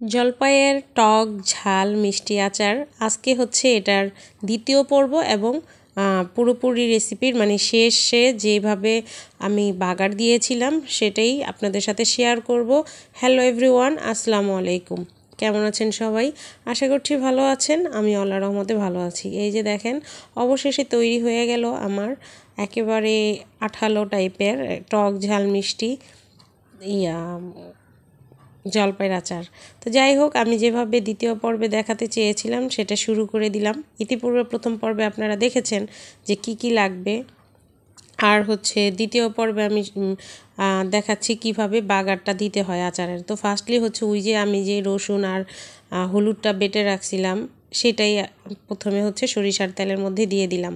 জলপাইয়ের টক ঝাল মিষ্টি আচার আজকে হচ্ছে এটার দ্বিতীয় পর্ব এবং পুরোপুরি রেসিপির মানে শেষে যেভাবে আমি বাগার দিয়েছিলাম সেটাই আপনাদের সাথে শেয়ার করব। হ্যালো এভরিওয়ান, আসসালামু আলাইকুম। কেমন আছেন সবাই? আশা করছি ভালো আছেন। আমি আল্লাহর রহমতে ভালো আছি। এই যে দেখেন, অবশেষে তৈরি হয়ে গেল আমার একেবারে আঠালো টাইপের টক ঝাল মিষ্টি জলপাইয়ের আচার। তো যাই হোক, আমি যেভাবে দ্বিতীয় পর্বে দেখাতে চেয়েছিলাম সেটা শুরু করে দিলাম। ইতিপূর্বে প্রথম পর্বে আপনারা দেখেছেন যে কি লাগবে, আর হচ্ছে দ্বিতীয় পর্বে আমি দেখাচ্ছি কিভাবে বাগারটা দিতে হয় আচারের। তো ফার্স্টলি হচ্ছে ওই যে আমি যে রসুন আর হলুদটা বেটে রাখছিলাম সেটাই প্রথমে হচ্ছে সরিষার তেলের মধ্যে দিয়ে দিলাম।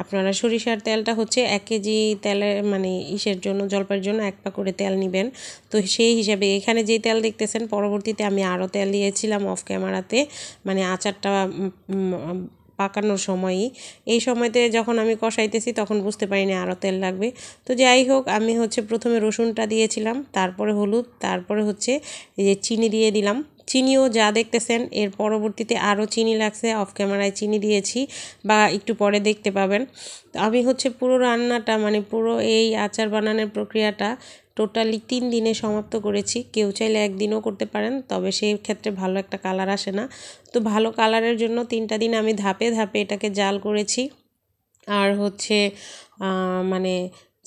আপনারা সরিষার তেলটা হচ্ছে 1 কেজি তেলে মানে ইসের জন্য জলপাইয়ের জন্য 1 পা করে তেল নেবেন। তো সেই হিসাবে এখানে যে তেল দেখতেছেন পরবর্তীতে আমি আরও তেল দিয়েছিলাম অফ ক্যামেরাতে, মানে আচারটা পাকানোর সময়ই। এই সময়তে যখন আমি কষাইতেছি তখন বুঝতে পারিনি আরও তেল লাগবে। তো যাই হোক, আমি হচ্ছে প্রথমে রসুনটা দিয়েছিলাম, তারপরে হলুদ, তারপরে হচ্ছে এই যে চিনি দিয়ে দিলাম। চিনিও যা দেখতেছেন এর পরবর্তীতে আরও চিনি লাগছে, অফ ক্যামেরায় চিনি দিয়েছি বা একটু পরে দেখতে পাবেন। তো আমি হচ্ছে পুরো রান্নাটা মানে পুরো এই আচার বানানোর প্রক্রিয়াটা টোটালি 3 দিনে সমাপ্ত করেছি। কেউ চাইলে 1 দিনও করতে পারেন, তবে সেই ক্ষেত্রে ভালো একটা কালার আসে না। তো ভালো কালারের জন্য 3টা দিন আমি ধাপে ধাপে এটাকে জাল করেছি। আর হচ্ছে মানে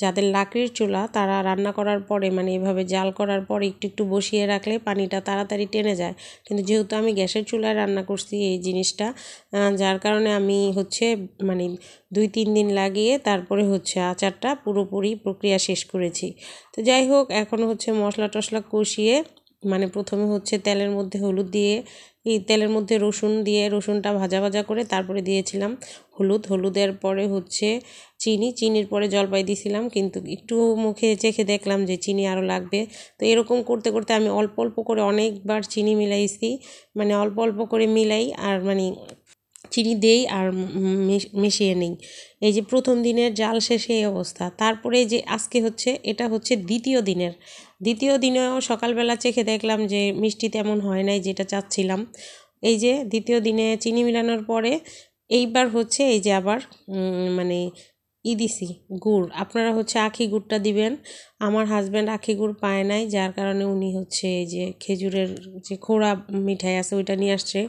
যাদের লাকড়ির চুলা তারা রান্না করার পরে মানে এভাবে জাল করার পরে একটু একটু বসিয়ে রাখলে পানিটা তাড়াতাড়ি টেনে যায়। কিন্তু যেহেতু আমি গ্যাসের চুলায় রান্না করছি এই জিনিসটা, যার কারণে আমি হচ্ছে মানে 2-3 দিন লাগিয়ে তারপরে হচ্ছে আচারটা পুরোপুরি প্রক্রিয়া শেষ করেছি। তো যাই হোক, এখন হচ্ছে মশলা টশলা কষিয়ে মানে প্রথমে হচ্ছে তেলের মধ্যে হলুদ দিয়ে, এই তেলের মধ্যে রসুন দিয়ে রসুনটা ভাজা ভাজা করে তারপরে দিয়েছিলাম হলুদের পরে হচ্ছে চিনির পরে জলপাই দিয়েছিলাম, কিন্তু একটু মুখে চেখে দেখলাম যে চিনি আরও লাগবে। তো এরকম করতে করতে আমি অল্প অল্প করে অনেকবার চিনি মিলাইছি, মানে অল্প অল্প করে মিলাই আর মানে চিনি দেই আর মিশিয়ে নেই। এই যে প্রথম দিনের জাল শেষে এই অবস্থা। তারপরে যে আজকে হচ্ছে এটা হচ্ছে দ্বিতীয় দিনেও সকালবেলা চেখে দেখলাম যে মিষ্টি তেমন হয় নাই যেটা চাচ্ছিলাম। এই যে দ্বিতীয় দিনে চিনি মিলানোর পরে এইবার হচ্ছে এই যে আবার মানে দিছি গুড়। আপনারা হচ্ছে আখি গুড়টা দিবেন। আমার হাজব্যান্ড আখি গুড় পায় নাই, যার কারণে উনি হচ্ছে এই যে খেজুরের যে খোড়া মিঠাই আছে ওইটা নিয়ে আসছে।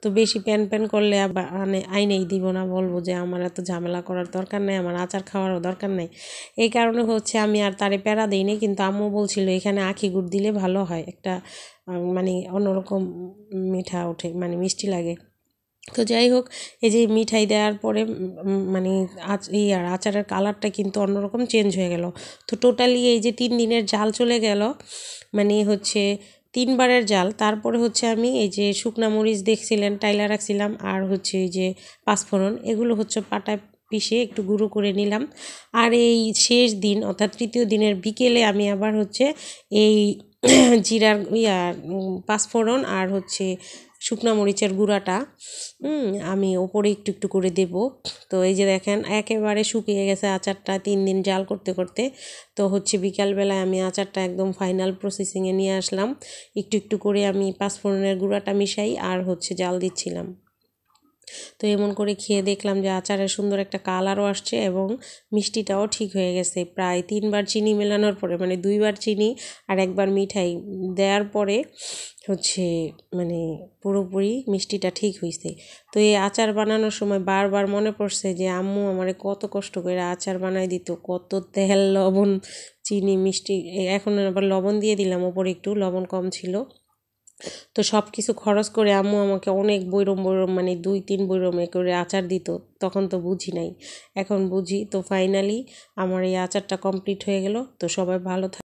তো বেশি প্যান করলে মানে আইনেই দিব না, বলবো যে আমার এত ঝামেলা করার দরকার নেই, আমার আচার খাওয়ারও দরকার নেই। এই কারণে হচ্ছে আমি আর তারে প্যারা দিইনি, কিন্তু আম্মু বলছিল এখানে আখি গুড় দিলে ভালো হয়, একটা মানে অন্যরকম মিঠা ওঠে, মানে মিষ্টি লাগে। তো যাই হোক, এই যে মিঠাই দেওয়ার পরে মানে আর আচারের কালারটা কিন্তু অন্যরকম চেঞ্জ হয়ে গেল। তো টোটালি এই যে 3 দিনের জাল চলে গেল, মানে হচ্ছে 3 বারের জাল। তারপরে হচ্ছে আমি এই যে শুকনা মরিচ দেখছিলেন টাইলা রাখছিলাম, আর হচ্ছে এই যে পাঁচফোড়ন, এগুলো হচ্ছে পাটায় পিষে একটু গুঁড়ো করে নিলাম। আর এই শেষ দিন অর্থাৎ তৃতীয় দিনের বিকেলে আমি আবার হচ্ছে এই জিরার পাঁচফোড়ন আর হচ্ছে শুকনা মরিচের গুঁড়াটা আমি ওপরে একটু একটু করে দেব। তো এই যে দেখেন একেবারে শুকিয়ে গেছে আচারটা 3 দিন জাল করতে করতে। তো হচ্ছে বিকালবেলায় আমি আচারটা একদম ফাইনাল প্রসেসিংয়ে নিয়ে আসলাম। একটু একটু করে আমি পাঁচফোড়নের গুঁড়াটা মিশাই আর হচ্ছে জাল দিচ্ছিলাম। তো এমন করে খেয়ে দেখলাম যে আচারের সুন্দর একটা কালারও আসছে এবং মিষ্টিটাও ঠিক হয়ে গেছে। প্রায় 3 বার চিনি মেলানোর পরে, মানে 2 বার চিনি আর 1 বার মিঠাই দেওয়ার পরে হচ্ছে মানে পুরোপুরি মিষ্টিটা ঠিক হয়েছে। তো এই আচার বানানোর সময় বারবার মনে পড়ছে যে আম্মু আমারে কত কষ্ট করে আচার বানাই দিত, কত তেল লবণ চিনি মিষ্টি, এখন আবার লবণ দিয়ে দিলাম, ওপরে একটু লবণ কম ছিল। তো সব কিছু খরচ করে আম্মু আমাকে অনেক বৈরম মানে 2-3 বৈরমে করে আচার দিত। তখন তো বুঝি নাই, এখন বুঝি। তো ফাইনালি আমার এই আচারটা কমপ্লিট হয়ে গেল। তো সবাই ভালো